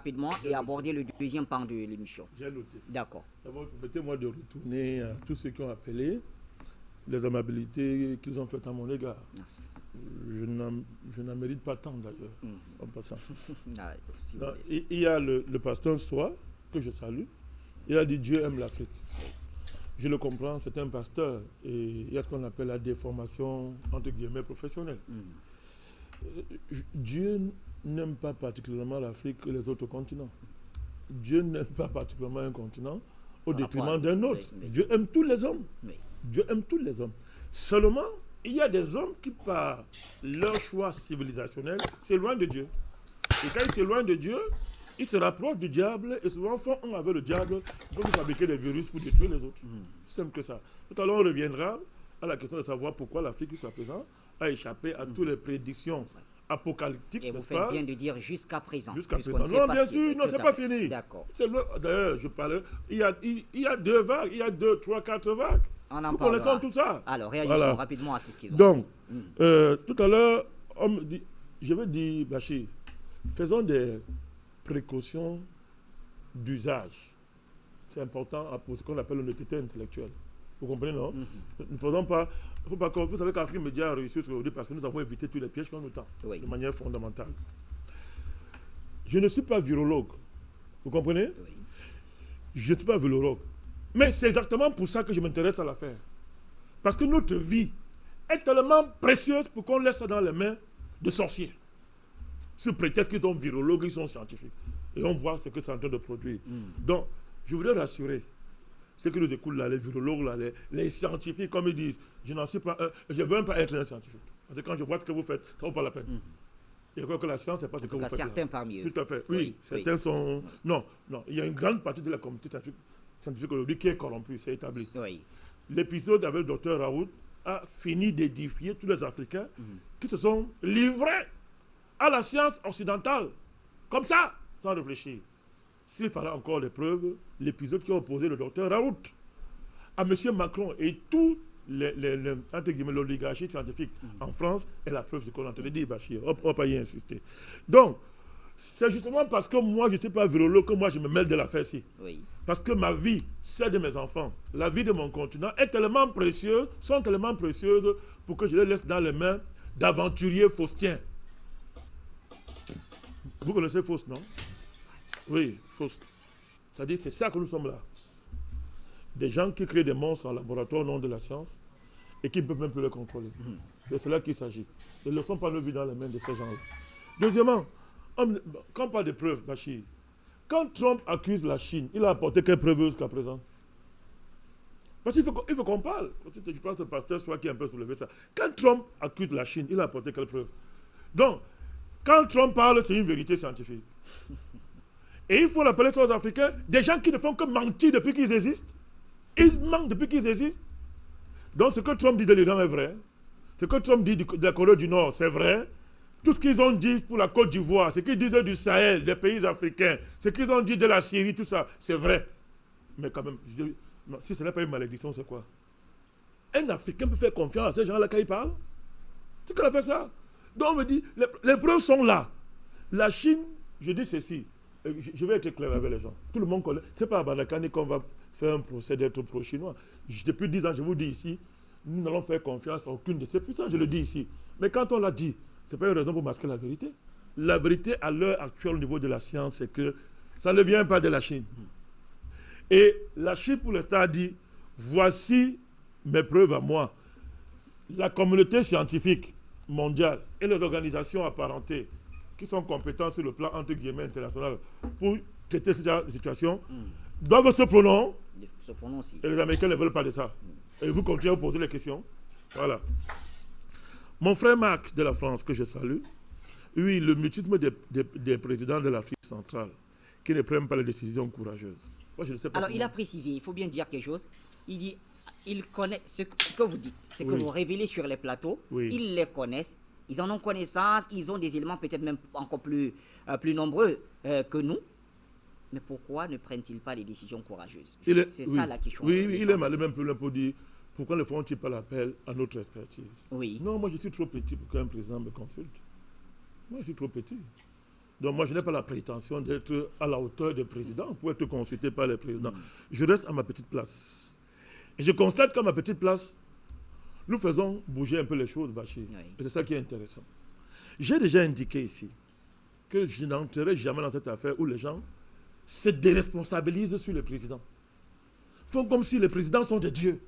rapidement et aborder le deuxième pan de l'émission. J'ai noté. D'accord. D'abord, permettez-moi de retourner à tous ceux qui ont appelé, les amabilités qu'ils ont faites à mon égard. Merci. Je n'en mérite pas tant d'ailleurs, en passant. Ah, si vous Non, laissez. il y a le pasteur Soa, que je salue. Il a dit Dieu aime l'Afrique. Je le comprends, c'est un pasteur. Et il y a ce qu'on appelle la déformation, entre guillemets, professionnelle. Dieu n'aime pas particulièrement l'Afrique que les autres continents. Dieu n'aime pas particulièrement un continent au détriment d'un autre. Oui. Dieu aime tous les hommes. Oui. Dieu aime tous les hommes. Seulement, il y a des hommes qui, par leur choix civilisationnel, s'éloignent de Dieu. Et quand ils s'éloignent de Dieu, ils se rapprochent du diable et souvent font un avec le diable pour fabriquer des virus pour détruire les autres. C'est simple que ça. Tout à l'heure, on reviendra à la question de savoir pourquoi l'Afrique, jusqu'à présent, a échappé à toutes les prédictions apocalyptiques. Et vous faites bien de dire jusqu'à présent. Jusqu'à puisqu'on présent. ne sait Non, pas bien ce qui- sûr, non, tout c'est à pas fait. fini. D'accord. D'ailleurs, je parlais, il y a deux vagues, il y a 2, 3, 4 vagues. On en Nous parlera. connaissons tout ça. Alors, réagissons Voilà. rapidement à ce qu'ils ont. Donc, tout à l'heure, on me dit, je vais dire, Bachir, faisons des précautions d'usage. C'est important pour ce qu'on appelle l'honnêteté intellectuelle. Vous comprenez, non? Ne faisons pas. Faut pas vous savez qu'Afrique Média a réussi aujourd'hui parce que nous avons évité tous les pièges qu'on nous tend, Oui. de manière fondamentale. Je ne suis pas virologue. Vous comprenez? Oui. Je ne suis pas virologue. Mais c'est exactement pour ça que je m'intéresse à l'affaire. Parce que notre vie est tellement précieuse pour qu'on laisse ça dans les mains de sorciers. Sous prétexte qu'ils sont virologues, ils sont scientifiques. Et on voit ce que c'est en train de produire. Donc, je voudrais rassurer ceux qui nous écoutent là, les virologues, là, les scientifiques, comme ils disent, je n'en suis pas un, je ne veux même pas être un scientifique. Parce que quand je vois ce que vous faites, ça ne vaut pas la peine. Et je crois que la science, ce n'est pas ce que vous faites. Certains là. parmi eux. Tout à fait. Oui, certains sont. Non, il y a une grande partie de la communauté scientifique aujourd'hui qui est corrompue, c'est établi. Oui. L'épisode avec le docteur Raoult a fini d'édifier tous les Africains qui se sont livrés à la science occidentale. Comme ça, sans réfléchir. S'il fallait encore des preuves, l'épisode qui a opposé le docteur Raoult à M. Macron et tout entre guillemets, l'oligarchie scientifique en France est la preuve de ce qu'on a entendu dire, Bachir. On va pas y insister. Donc, c'est justement parce que moi, je ne suis pas virologue que moi, je me mêle de l'affaire-ci. Oui. Parce que ma vie, celle de mes enfants, la vie de mon continent est tellement précieuse, sont tellement précieuses pour que je les laisse dans les mains d'aventuriers faustiens. Vous connaissez Faust, non? Oui, Faust. C'est-à-dire c'est ça que nous sommes là. Des gens qui créent des monstres en laboratoire au nom de la science et qui ne peuvent même plus les contrôler. C'est de cela qu'il s'agit. Ils ne sont pas nos vies dans les mains de ces gens-là. Deuxièmement, quand on parle de preuves, Bachir, quand Trump accuse la Chine, il a apporté quelles preuves jusqu'à présent? Parce qu'il faut qu'on parle. Je pense que le pasteur soit qui a un peu soulevé ça. Quand Trump accuse la Chine, il a apporté quelles preuves? Donc, quand Trump parle, c'est une vérité scientifique. Et il faut rappeler ça aux Africains, des gens qui ne font que mentir depuis qu'ils existent. Ils mentent depuis qu'ils existent. Donc ce que Trump dit de l'Iran est vrai. Ce que Trump dit de la Corée du Nord, c'est vrai. Tout ce qu'ils ont dit pour la Côte d'Ivoire, ce qu'ils disent du Sahel, des pays africains, ce qu'ils ont dit de la Syrie, tout ça, c'est vrai. Mais quand même, je dis, non, si ce n'est pas une malédiction, c'est quoi? Un Africain peut faire confiance à ces gens-là quand ils parlent? C'est qu'on a fait ça. Donc on me dit, les preuves sont là. La Chine, je dis ceci, je vais être clair avec les gens. Tout le monde connaît. Ce n'est pas à Banakani qu'on va faire un procès d'être pro-chinois. Depuis 10 ans, je vous dis ici, nous n'allons faire confiance à aucune de ces puissances, je le dis ici. Mais quand on l'a dit, ce n'est pas une raison pour masquer la vérité. La vérité à l'heure actuelle au niveau de la science, c'est que ça ne vient pas de la Chine. Et la Chine, pour l'instant, a dit, voici mes preuves à moi. La communauté scientifique mondiale et les organisations apparentées qui sont compétentes sur le plan entre guillemets international pour traiter cette situation doivent se prononcer. Et les Américains ne veulent pas de ça. Et vous continuez à vous poser les questions. Voilà. Mon frère Marc de la France, que je salue, oui, le mutisme des présidents de l'Afrique centrale qui ne prennent pas les décisions courageuses. Moi, je ne sais pas. Alors, il a précisé, il faut bien dire quelque chose. Il dit, il connaît ce que vous dites, ce que vous révélez sur les plateaux, ils les connaissent. Ils en ont connaissance, ils ont des éléments peut-être même encore plus nombreux que nous. Mais pourquoi ne prennent-ils pas les décisions courageuses? C'est ça la question. Oui, il est mal même plus pour dire pourquoi ne font-ils pas l'appel à notre expertise? Oui. Non, moi je suis trop petit pour qu'un président me consulte. Moi je suis trop petit. Donc moi, je n'ai pas la prétention d'être à la hauteur des présidents pour être consulté par les présidents. Je reste à ma petite place. Et je constate qu'à ma petite place, nous faisons bouger un peu les choses, Bachir. Oui. Et c'est ça qui est intéressant. J'ai déjà indiqué ici que je n'entrerai jamais dans cette affaire où les gens se déresponsabilisent sur les présidents. Font comme si les présidents sont des dieux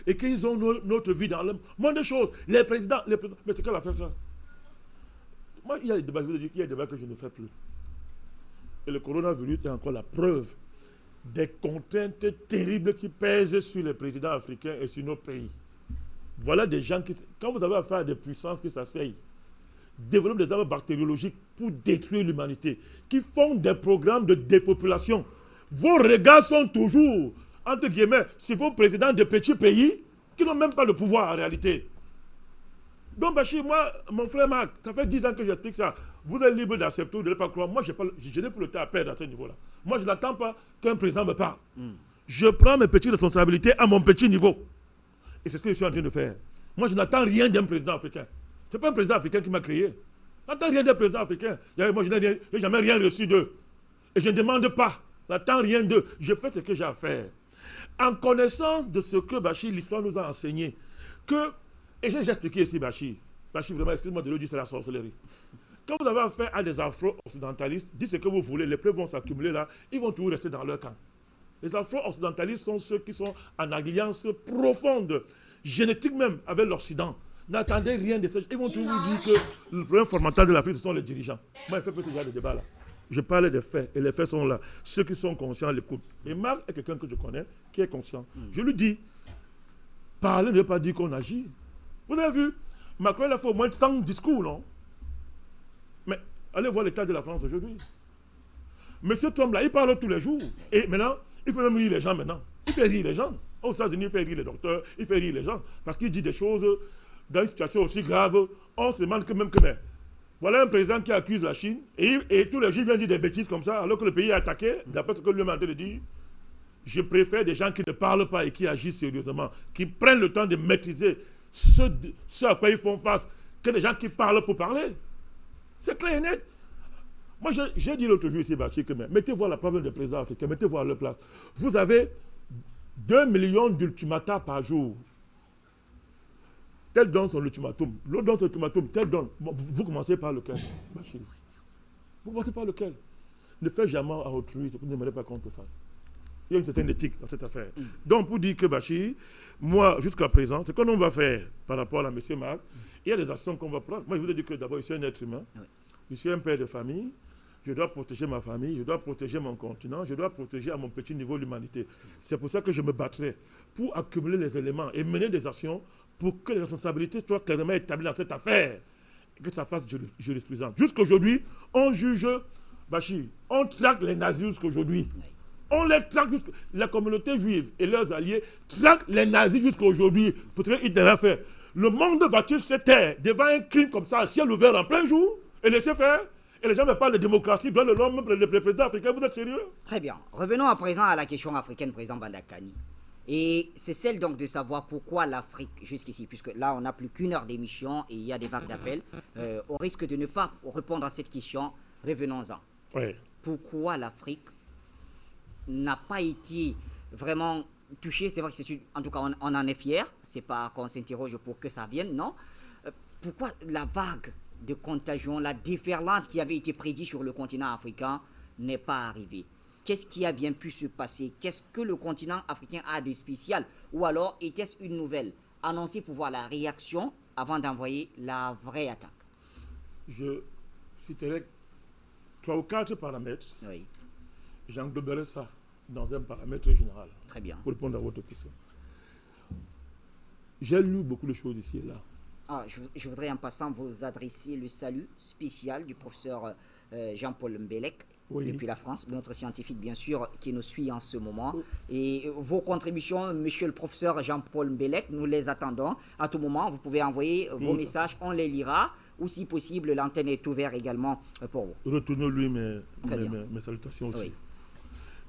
et qu'ils ont notre vie dans le monde des choses. Les présidents. Mais c'est quelle affaire ça? Moi, il y a des débats, que je ne fais plus. Et le coronavirus est encore la preuve des contraintes terribles qui pèsent sur les présidents africains et sur nos pays. Voilà des gens qui, quand vous avez affaire à des puissances qui s'asseyent, développent des armes bactériologiques pour détruire l'humanité, qui font des programmes de dépopulation, vos regards sont toujours, entre guillemets, sur vos présidents de petits pays qui n'ont même pas le pouvoir en réalité. Donc, Bachir, moi, mon frère Marc, ça fait 10 ans que j'explique ça. Vous êtes libre d'accepter ou de ne pas croire. Moi, je n'ai plus le temps à perdre à ce niveau-là. Moi, je n'attends pas qu'un président me parle. Je prends mes petites responsabilités à mon petit niveau. Et c'est ce que je suis en train de faire. Moi, je n'attends rien d'un président africain. Ce n'est pas un président africain qui m'a créé. Je n'attends rien d'un président africain. Moi, je n'ai jamais rien reçu d'eux. Et je ne demande pas. Je n'attends rien d'eux. Je fais ce que j'ai à faire. En connaissance de ce que, Bachir, l'histoire nous a enseigné, que... Et j'ai expliqué ici, Bachir. Bachir, vraiment, excuse-moi de le dire, c'est la sorcellerie. Quand vous avez affaire à des afro-occidentalistes, dites ce que vous voulez, les preuves vont s'accumuler là, ils vont toujours rester dans leur camp. Les afro-occidentalistes sont ceux qui sont en alliance profonde, génétique même, avec l'Occident. N'attendez rien de ça. Ils vont toujours dire que le problème fondamental de l'Afrique, ce sont les dirigeants. Moi, je fais plus ce genre de débat là. Je parle des faits, et les faits sont là. Ceux qui sont conscients l'écoutent. Et Marc est quelqu'un que je connais, qui est conscient. Je lui dis, parler ne veut pas dire qu'on agit. Vous avez vu, Macron, il a fait au moins 100 discours, non? Mais allez voir l'état de la France aujourd'hui. Monsieur Trump, là, il parle tous les jours. Et maintenant, il fait même rire les gens maintenant. Il fait rire les gens. Aux États-Unis, il fait rire les docteurs, il fait rire les gens. Parce qu'il dit des choses dans une situation aussi grave. On se demande que même que... Mais, voilà un président qui accuse la Chine. Et tous les jours, il vient dire des bêtises comme ça, alors que le pays est attaqué, d'après ce que lui-même est en train de dire. Je préfère des gens qui ne parlent pas et qui agissent sérieusement, qui prennent le temps de maîtriser ce à quoi ils font face, que des gens qui parlent pour parler. C'est clair et net. Moi, j'ai dit l'autre jour ici, Bachir, que mettez-vous à la problème des présidents africains, mettez-vous à leur place. Vous avez 2 millions d'ultimata par jour. Tel donne son ultimatum, l'autre donne son ultimatum, tel donne. Vous commencez par lequel, Bachir? Vous commencez par lequel? Ne faites jamais à autrui ce que vous n'aimerez pas qu'on te fasse. Il y a une certaine éthique dans cette affaire. Donc, pour dire que Bachir, moi, jusqu'à présent, ce qu'on va faire par rapport à M. Marc, il y a des actions qu'on va prendre. Moi, je vous ai dit que d'abord, je suis un être humain. Oui. Je suis un père de famille. Je dois protéger ma famille. Je dois protéger mon continent. Je dois protéger à mon petit niveau l'humanité. C'est pour ça que je me battrai pour accumuler les éléments et mener des actions pour que les responsabilités soient clairement établies dans cette affaire et que ça fasse jurisprudence. Jusqu'aujourd'hui, on juge Bachir. On traque les nazis jusqu'aujourd'hui. Oui. On les traque jusqu'à... La communauté juive et leurs alliés traquent les nazis jusqu'à aujourd'hui pour ce qu'ils devaient faire. Le monde va-t-il se taire devant un crime comme ça, à ciel ouvert en plein jour, et laisser faire? Et les gens me parlent de démocratie, dans le nom même les présidents africains, vous êtes sérieux? Très bien. Revenons à présent à la question africaine, président Bandakani. Et c'est celle donc de savoir pourquoi l'Afrique jusqu'ici, puisque là on n'a plus qu'une heure d'émission et il y a des vagues d'appels, au risque de ne pas répondre à cette question, revenons-en. Oui. Pourquoi l'Afrique n'a pas été vraiment touché? C'est vrai que en tout cas on en est fiers, c'est pas qu'on s'interroge pour que ça vienne, non. Pourquoi la vague de contagion, la déferlante qui avait été prédite sur le continent africain n'est pas arrivée? Qu'est-ce qui a bien pu se passer? Qu'est-ce que le continent africain a de spécial? Ou alors était-ce une nouvelle annoncée pour voir la réaction avant d'envoyer la vraie attaque? Je citerai 3 ou 4 paramètres. Oui. J'engloberai ça dans un paramètre général. Très bien. Pour répondre à votre question. J'ai lu beaucoup de choses ici et là. Ah, je voudrais en passant vous adresser le salut spécial du professeur Jean-Paul Mbelek, oui, depuis la France, notre scientifique bien sûr qui nous suit en ce moment. Oui. Et vos contributions, monsieur le professeur Jean-Paul Mbelek, nous les attendons à tout moment. Vous pouvez envoyer vos messages, on les lira. Ou si possible, l'antenne est ouverte également pour vous. Retournez-lui mes salutations aussi. Oui.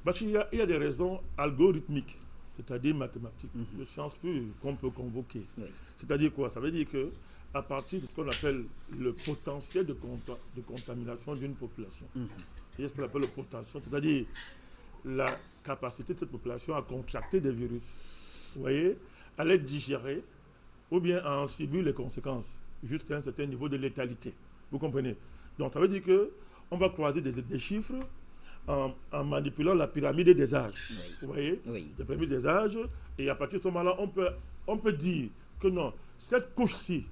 Parce qu'il y a des raisons algorithmiques, c'est-à-dire mathématiques, de sciences pures qu'on peut convoquer. Oui. C'est-à-dire quoi? Ça veut dire que à partir de ce qu'on appelle le potentiel de contamination d'une population. Et ce qu'on appelle le potentiel, c'est-à-dire la capacité de cette population à contracter des virus, vous voyez, à les digérer ou bien à en subir les conséquences jusqu'à un certain niveau de létalité. Vous comprenez? Donc ça veut dire qu'on va croiser des chiffres en manipulant la pyramide des âges. Vous voyez? La pyramide des âges, et à partir de ce moment-là, on peut dire que non, cette couche-ci,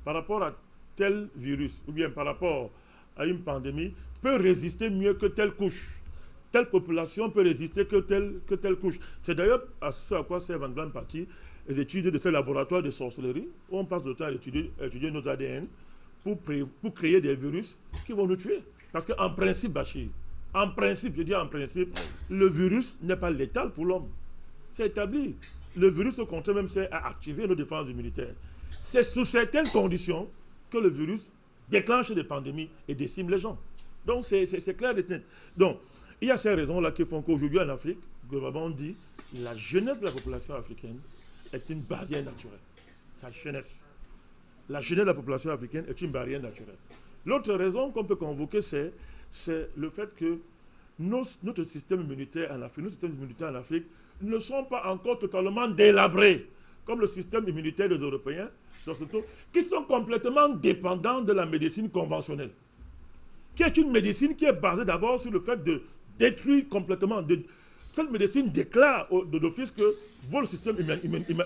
par rapport à tel virus, ou bien par rapport à une pandémie, peut résister mieux que telle couche. Telle population peut résister que telle couche. C'est d'ailleurs à ce à quoi servent en grande partie les études de ce laboratoire de sorcellerie, où on passe le temps à étudier nos ADN pour créer des virus qui vont nous tuer. Parce qu'en principe, Bachir, en principe, le virus n'est pas létal pour l'homme. C'est établi. Le virus, au contraire, même, c'est à activer nos défenses immunitaires. C'est sous certaines conditions que le virus déclenche des pandémies et décime les gens. Donc, c'est clair et net. Donc, il y a ces raisons-là qui font qu'aujourd'hui, en Afrique, globalement, on dit la jeunesse de la population africaine est une barrière naturelle. Sa jeunesse. La jeunesse de la population africaine est une barrière naturelle. L'autre raison qu'on peut convoquer, c'est le fait que notre système immunitaire en Afrique, ne sont pas encore totalement délabrés, comme le système immunitaire des Européens, qui sont complètement dépendants de la médecine conventionnelle, qui est une médecine qui est basée d'abord sur le fait de détruire complètement. Cette médecine déclare d'office que votre système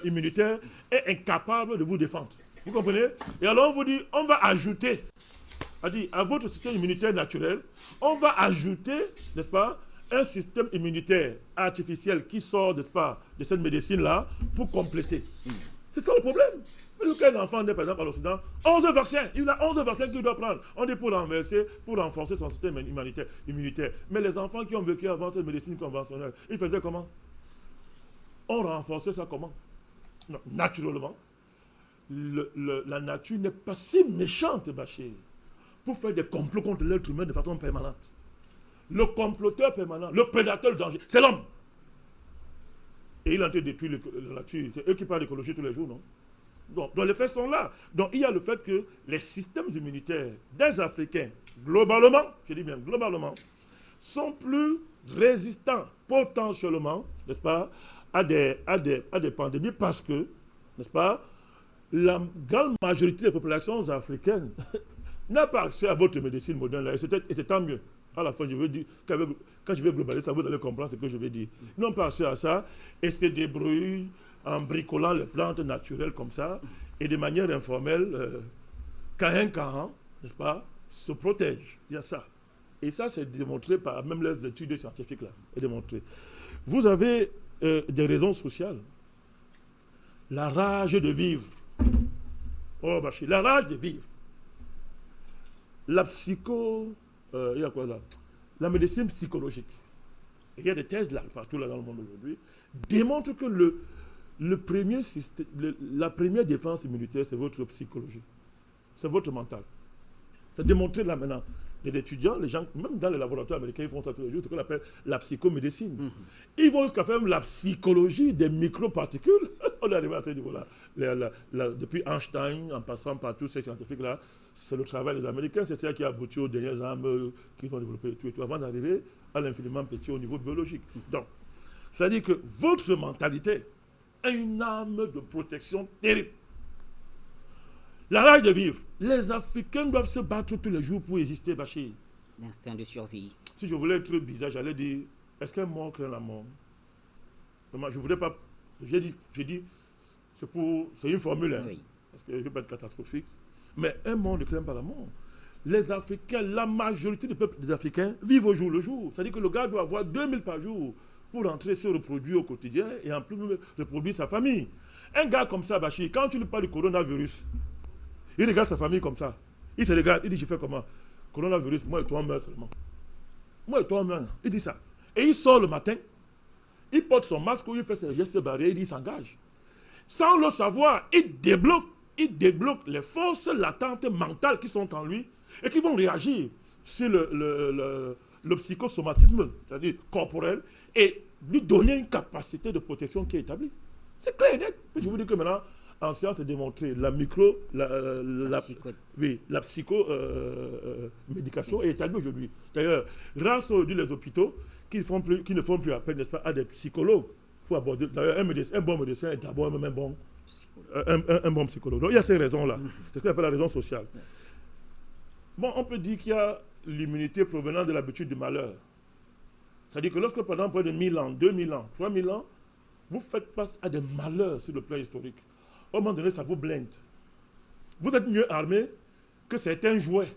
immunitaire est incapable de vous défendre. Vous comprenez? Et alors on vous dit, on va ajouter, à votre système immunitaire naturel, on va ajouter, n'est-ce pas, un système immunitaire artificiel qui sort, n'est-ce pas, de cette médecine-là pour compléter. C'est ça le problème. Mais quand un enfant naît, par exemple, à l'Occident, 11 vaccins, il a 11 vaccins qu'il doit prendre. On dit pour renforcer son système immunitaire. Mais les enfants qui ont vécu avant cette médecine conventionnelle, ils faisaient comment? On renforçait ça comment? Non, naturellement. La nature n'est pas si méchante, Bachir, pour faire des complots contre l'être humain de façon permanente. Le comploteur permanent, le prédateur, le danger, c'est l'homme. Et il a été détruit la nature. C'est eux qui parlent d'écologie tous les jours, non? Donc les faits sont là. Donc il y a le fait que les systèmes immunitaires des Africains, globalement, je dis bien globalement, sont plus résistants potentiellement, n'est-ce pas, à des pandémies parce que, n'est-ce pas, la grande majorité des populations africaines n'a pas accès à votre médecine moderne là, et c'est tant mieux. À la fin, je veux dire, quand je vais globaliser ça, vous allez comprendre ce que je vais dire. Ils n'ont pas accès à ça et se débrouillent en bricolant les plantes naturelles comme ça et de manière informelle, qu'un, n'est-ce pas, se protège. Il y a ça. Et ça, c'est démontré par même les études scientifiques là. C'est démontré. Vous avez des raisons sociales. La rage de vivre. Oh, Bachir, la rage de vivre. La il y a quoi là? La médecine psychologique. Et il y a des thèses là, partout là dans le monde aujourd'hui, démontrent que la première défense immunitaire, c'est votre psychologie. C'est votre mental. C'est démontré là maintenant. Les étudiants, les gens, même dans les laboratoires américains, ils font ça tous les jours, ce qu'on appelle la psychomédecine. Ils vont jusqu'à faire la psychologie des microparticules. On est arrivé à ce niveau-là. Depuis Einstein, en passant par tous ces scientifiques-là, c'est le travail des Américains, c'est ça qui a abouti aux dernières armes qu'ils ont développées tout, avant d'arriver à l'infiniment petit au niveau biologique. Donc, ça veut dire que votre mentalité est une arme de protection terrible. La rage de vivre. Les Africains doivent se battre tous les jours pour exister, Bachir. L'instinct de survie. Si je voulais être bizarre, j'allais dire, est-ce qu'un mort craint la mort? Je ne voudrais pas... J'ai dit, c'est une formule, hein, oui. Parce que je ne veux pas être catastrophique. Mais un mort ne craint pas la mort. Les Africains, la majorité des peuples des Africains vivent au jour le jour. C'est-à-dire que le gars doit avoir 2000 par jour pour rentrer se reproduire au quotidien et en plus reproduire sa famille. Un gars comme ça, Bachir, quand tu lui parles du coronavirus, il regarde sa famille comme ça. Il se regarde, il dit, je fais comment? Coronavirus, moi et toi on meurt seulement. Moi et toi on meurt. Il dit ça. Et il sort le matin, il porte son masque, il fait ses gestes barrières, il dit, il s'engage. Sans le savoir, il débloque les forces latentes mentales qui sont en lui et qui vont réagir sur le psychosomatisme, c'est-à-dire corporel, et lui donner une capacité de protection qui est établie. C'est clair et net. Je vous dis que maintenant, En science, c'est démontré. La psycho-médication est établie aujourd'hui. D'ailleurs, rares sont aujourd'hui les hôpitaux qui ne font plus appel, n'est-ce pas, à des psychologues pour aborder. D'ailleurs, un bon médecin est d'abord même un bon psychologue. Donc, il y a ces raisons-là. C'est ce qu'on appelle la raison sociale. Bon, on peut dire qu'il y a l'immunité provenant de l'habitude du malheur. C'est-à-dire que lorsque, pendant près de 1000 ans, 2000 ans, 3000 ans, vous faites face à des malheurs sur le plan historique, au moment donné, ça vous blinde. Vous êtes mieux armé que certains jouets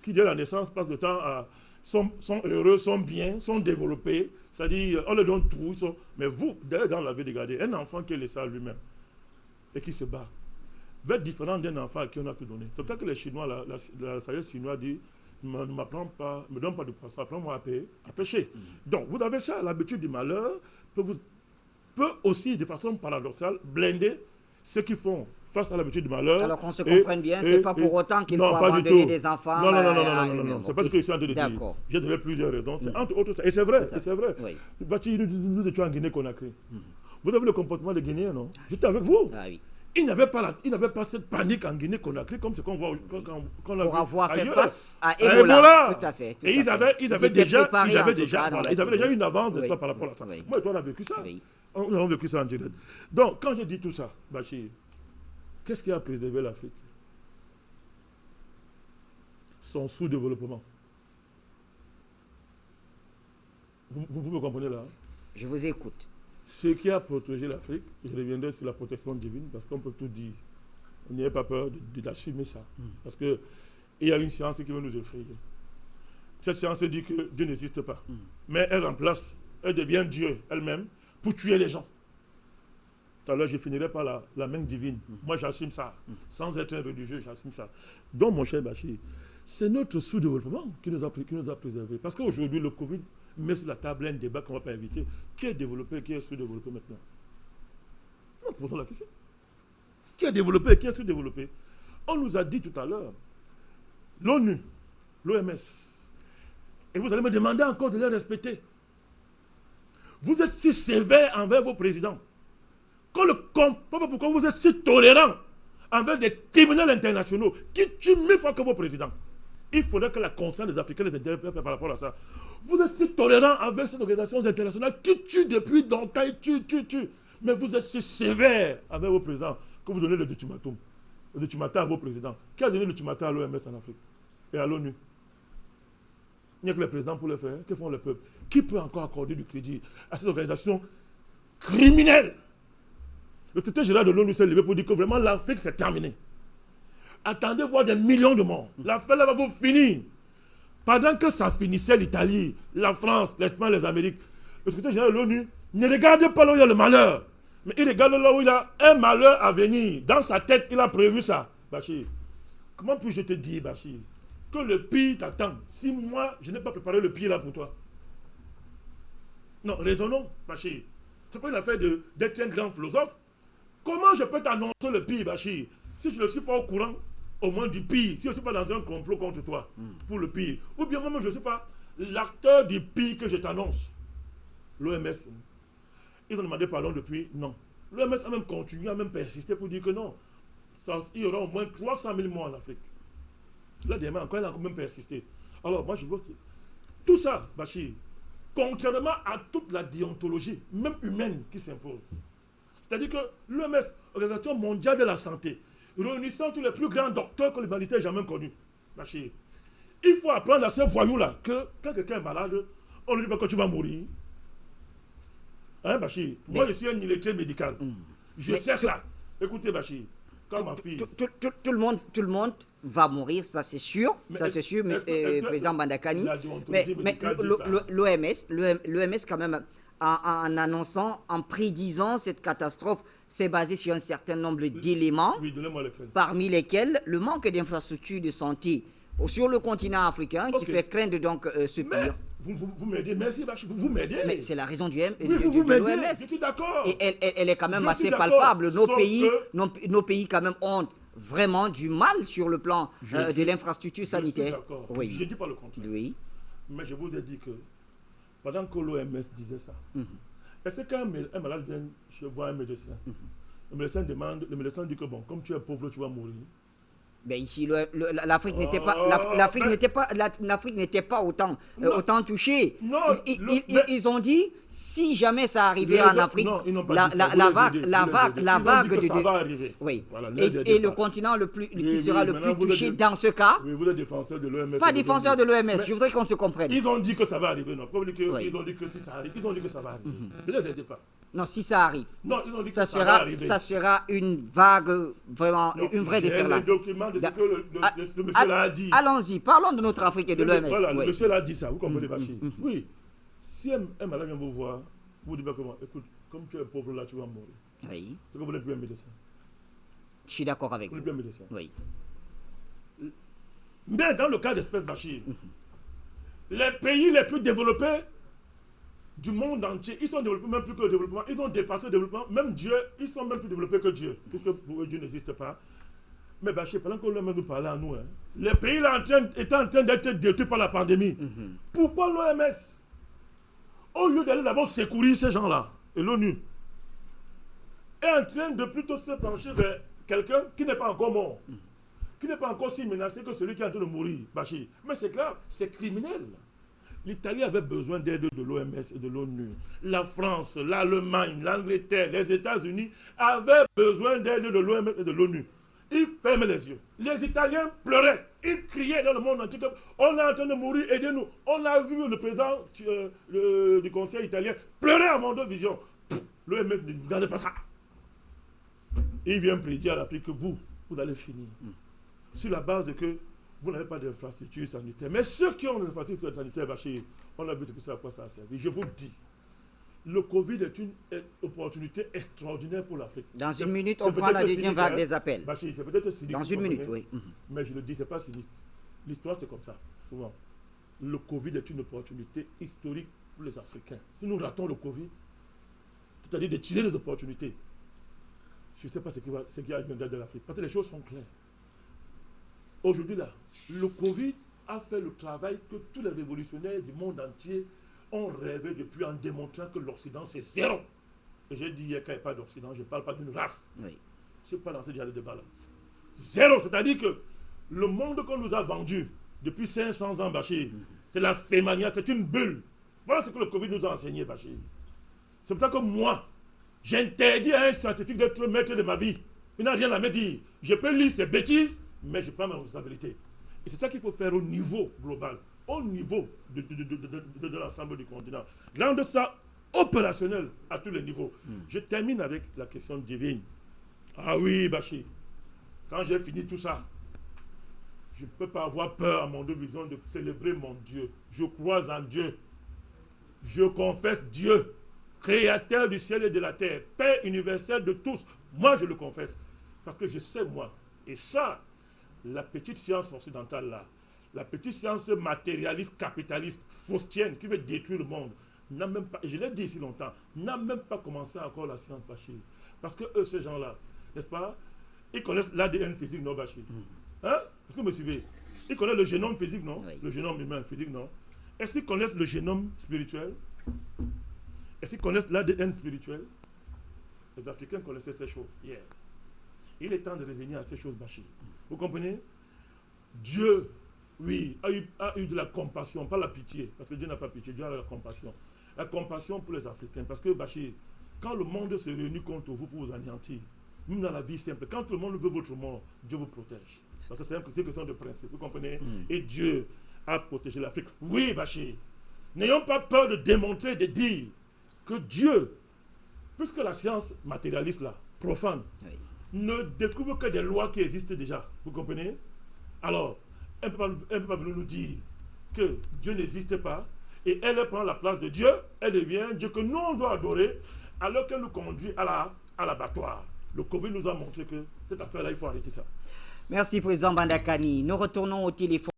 qui, dès la naissance, passent le temps à... sont heureux, sont bien, sont développés. C'est-à-dire, on leur donne tout. Mais vous, d'ailleurs, dans la vie de garder, un enfant qui est laissé à lui-même et qui se bat, va être différent d'un enfant à qui on a tout donné. C'est pour ça que les Chinois, la sagesse chinoise dit, ne m'apprends pas, ne me donne pas de poisson, apprends-moi à pêcher. Donc, vous avez ça, l'habitude du malheur peut aussi, de façon paradoxale, blinder ceux qui font face à l'habitude du malheur. Alors qu'on se comprenne bien, ce n'est pas pour autant qu'il faut abandonner des enfants. Non. C'est pas ce que je suis en train de dire. J'ai donné plusieurs raisons. C'est entre autres ça. Et c'est vrai, c'est vrai. Oui. Nous étions en Guinée-Conakry. Vous avez le comportement des Guinéens, non? J'étais avec vous. Ah oui. Il n'avait pas cette panique en Guinée-Conakry comme ce qu'on voit qu'on a pour vu avoir ailleurs. Fait face à Ebola. Tout à fait. Et ils avaient déjà une avance par rapport à ça. Oui. Moi et toi, on a vécu ça. Oui. Nous avons vécu ça en direct. Donc, quand je dis tout ça, Bachir, qu'est-ce qui a préservé l'Afrique? Son sous-développement. Vous me comprenez là? Je vous écoute. Ce qui a protégé l'Afrique, je reviendrai sur la protection divine, parce qu'on peut tout dire. On n'y a pas peur d'assumer ça. Parce qu'il y a une science qui veut nous effrayer. Cette science dit que Dieu n'existe pas. Mais elle remplace, elle devient Dieu elle-même pour tuer les gens. Tout à l'heure, je finirai par la main divine. Moi, j'assume ça. Sans être un religieux, j'assume ça. Donc, mon cher Bachir, c'est notre sous-développement qui nous a préservés. Parce qu'aujourd'hui, le Covid met sur la table un débat qu'on ne va pas éviter. Qui est développé, qui est sous-développé maintenant? Non, posons la question. Qui est développé, qui est sous-développé? On nous a dit tout à l'heure, l'ONU, l'OMS, et vous allez me demander encore de les respecter. Vous êtes si sévère envers vos présidents. Pourquoi vous êtes si tolérant envers des tribunaux internationaux qui tuent 1000 fois que vos présidents? Il faudrait que la conscience des Africains les interpelle par rapport à ça. Vous êtes si tolérant avec ces organisations internationales qui tuent depuis longtemps, tuent. Mais vous êtes si sévère avec vos présidents que vous donnez le ultimatum. Le ultimatum à vos présidents. Qui a donné le ultimatum à l'OMS en Afrique et à l'ONU? Il n'y a que les présidents pour le faire. Que font les peuples? Qui peut encore accorder du crédit à ces organisations criminelles? Le secrétaire général de l'ONU s'est levé pour dire que vraiment l'Afrique c'est terminé. Attendez voir des millions de morts. L'affaire là va vous finir. Pendant que ça finissait l'Italie, la France, l'Espagne, les Amériques, le secrétaire général de l'ONU ne regarde pas là où il y a le malheur. Mais il regarde là où il a un malheur à venir. Dans sa tête, il a prévu ça. Bachir, comment puis-je te dire, Bachir, que le pire t'attend si moi, je n'ai pas préparé le pire là pour toi? Non, raisonnons, Bachir. Ce n'est pas une affaire d'être un grand philosophe. Comment je peux t'annoncer le pire, Bachir, si je ne suis pas au courant, au moins du pire, si je ne suis pas dans un complot contre toi, pour le pire, ou bien moi je ne suis pas l'acteur du pire que je t'annonce? L'OMS, ils ont demandé pardon depuis, non. L'OMS a même continué, a même persisté pour dire que non, il y aura au moins 300 000 morts en Afrique. Là, demain, encore, il a même persisté. Alors, moi, je vois que tout ça, Bachir, contrairement à toute la déontologie, même humaine, qui s'impose. C'est-à-dire que l'OMS, l'Organisation mondiale de la santé, réunissant tous les plus grands docteurs que l'humanité ait jamais connus, Bachir, il faut apprendre à ces voyous-là que quand quelqu'un est malade, on ne dit pas que tu vas mourir. Hein, Bachir? Moi, je suis un illettré médical. Je sais ça. Écoutez, Bachir, comme ma fille. Tout le monde va mourir, ça c'est sûr. Ça c'est sûr, président Bandakani. Mais l'OMS, quand même, en annonçant, en prédisant cette catastrophe, c'est basé sur un certain nombre d'éléments, parmi lesquels le manque d'infrastructures de santé sur le continent africain qui fait craindre donc ce pire. Vous m'aidez, merci Bachir, vous m'aidez. Mais c'est la raison de l'OMS. Je suis d'accord. Et elle est quand même assez palpable. Nos pays quand même ont vraiment du mal sur le plan de l'infrastructure sanitaire. Oui. Je ne dis pas le contraire. Oui. Mais je vous ai dit que pendant que l'OMS disait ça, est-ce qu'un malade vient voir un médecin le médecin dit que bon, comme tu es pauvre, tu vas mourir. Ben ici, l'Afrique n'était pas autant touchée. Non, ils ont dit, si jamais ça arrivait en Afrique, la vague de... Ça va arriver. Oui. Voilà, et le continent qui sera le plus touché dans ce cas... Oui, vous êtes défenseur de l'OMS. Pas défenseur de l'OMS, je voudrais qu'on se comprenne. Ils ont dit que ça va arriver, non. Ils ont dit que si ça arrive, ils ont dit que ça va arriver. Ne les aidez pas. Non, si ça arrive, non, ils ont dit ça sera une vague, vraiment, une vraie déferlante. Le document de ce que le monsieur l'a dit. Allons-y, parlons de notre Afrique et de l'OMS. Voilà, le monsieur l'a dit ça, vous comprenez, Bachir. Oui, si un malade vient vous voir, vous dites comment, écoute, comme tu es pauvre là, tu vas mourir. Oui. C'est que vous n'êtes plus un médecin. Je suis d'accord avec vous. Vous n'êtes plus un médecin. Oui. Mais dans le cas d'espèce Bachir, les pays les plus développés du monde entier, ils sont développés même plus que le développement, ils ont dépassé le développement, même Dieu, ils sont même plus développés que Dieu, puisque pour eux Dieu n'existe pas. Mais Bachir, pendant que l'OMS nous parlait à nous, les pays là étaient en train d'être détruits par la pandémie. Pourquoi l'OMS, au lieu d'aller d'abord secourir ces gens-là, et l'ONU, est en train de plutôt se pencher vers quelqu'un qui n'est pas encore mort, qui n'est pas encore si menacé que celui qui est en train de mourir, Bachir. Mais c'est clair, c'est criminel. L'Italie avait besoin d'aide de l'OMS et de l'ONU. La France, l'Allemagne, l'Angleterre, les États-Unis avaient besoin d'aide de l'OMS et de l'ONU. Ils fermaient les yeux. Les Italiens pleuraient. Ils criaient dans le monde entier. On est en train de mourir, aidez-nous. On a vu le président du conseil italien pleurer à Mondovision. L'OMS ne regardez pas ça. Il vient prédire à l'Afrique que vous allez finir. Sur la base que vous n'avez pas d'infrastructure sanitaire. Mais ceux qui ont des infrastructures sanitaires, Bachir, on a vu à quoi ça a servi. Je vous dis, le Covid est une opportunité extraordinaire pour l'Afrique. Dans une minute, on prend la deuxième vague des appels. Bachir, c'est peut-être cynique. Dans une minute, oui. Mais je le dis, ce n'est pas cynique. L'histoire, c'est comme ça, souvent. Le Covid est une opportunité historique pour les Africains. Si nous ratons le Covid, c'est-à-dire de tirer les opportunités, je ne sais pas ce qui adviendra de l'Afrique. Parce que les choses sont claires. Aujourd'hui, là, le Covid a fait le travail que tous les révolutionnaires du monde entier ont rêvé depuis en démontrant que l'Occident, c'est zéro. Et j'ai dit hier qu'il n'y a pas d'Occident, je ne parle pas d'une race. Oui. Je ne suis pas dans ce genre de débat-là. Zéro, c'est-à-dire que le monde qu'on nous a vendu depuis 500 ans, Bachir, c'est la fémania, c'est une bulle. Voilà ce que le Covid nous a enseigné, Bachir. C'est pour ça que moi, j'interdis à un scientifique d'être maître de ma vie. Il n'a rien à me dire. Je peux lire ces bêtises, mais je prends ma responsabilité. Et c'est ça qu'il faut faire au niveau global, au niveau de l'ensemble du continent. Rendre ça opérationnel à tous les niveaux. Je termine avec la question divine. Ah oui, Bachir, quand j'ai fini tout ça, je ne peux pas avoir peur à mon vision de célébrer mon Dieu. Je crois en Dieu. Je confesse Dieu, créateur du ciel et de la terre, Père universel de tous. Moi, je le confesse. Parce que je sais, moi, et ça, la petite science occidentale là, la petite science matérialiste, capitaliste, faustienne, qui veut détruire le monde, n'a même pas, je l'ai dit ici longtemps, n'a même pas commencé encore la science, Bachir. Parce que eux, ces gens-là, n'est-ce pas, ils connaissent l'ADN physique, non, Bachir? Hein? Est-ce que vous me suivez? Ils connaissent le génome physique, non? Oui. Le génome humain physique, non? Est-ce qu'ils connaissent le génome spirituel? Est-ce qu'ils connaissent l'ADN spirituel? Les Africains connaissaient ces choses hier. Il est temps de revenir à ces choses, Bachir. Vous comprenez? Dieu, oui, a eu de la compassion, pas la pitié, parce que Dieu n'a pas pitié, Dieu a la compassion. La compassion pour les Africains, parce que, Bachir, quand le monde se réunit contre vous pour vous anéantir, même dans la vie simple, quand tout le monde veut votre mort, Dieu vous protège. Parce que c'est une question de principe, vous comprenez? Et Dieu a protégé l'Afrique. Oui, Bachir, n'ayons pas peur de démontrer, de dire que Dieu, puisque la science matérialiste, là, profane, ne découvre que des lois qui existent déjà. Vous comprenez? Alors, elle ne peut pas venir nous dire que Dieu n'existe pas et elle prend la place de Dieu, elle devient Dieu que nous on doit adorer alors qu'elle nous conduit à l'abattoir. Le Covid nous a montré que cette affaire-là, il faut arrêter ça. Merci, Président Bandakani. Nous retournons au téléphone.